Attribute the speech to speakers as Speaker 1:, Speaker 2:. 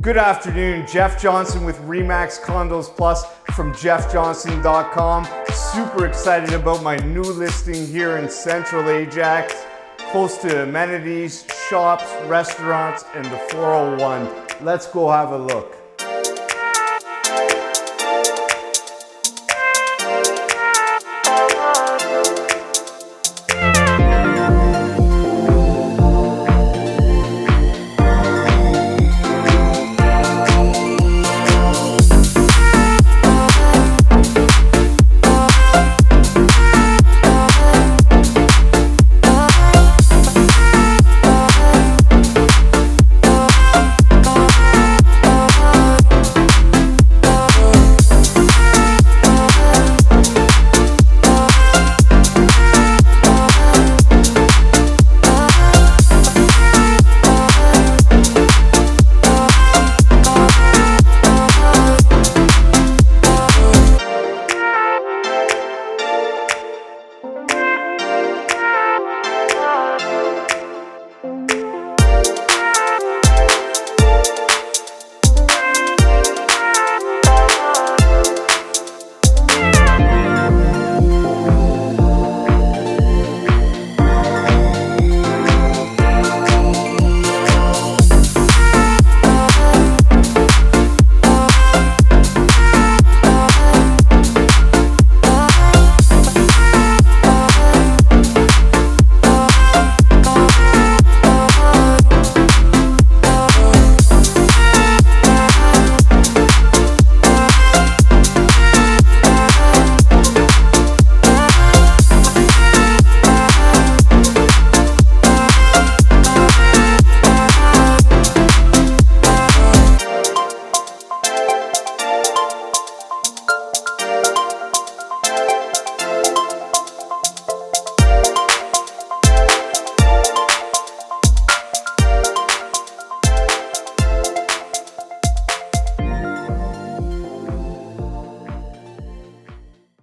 Speaker 1: Good afternoon, Jeff Johnson with Remax Condos Plus from jeffjohnson.com. Super excited about my new listing here in Central Ajax, close to amenities, shops, restaurants, and the 401. Let's go have a look.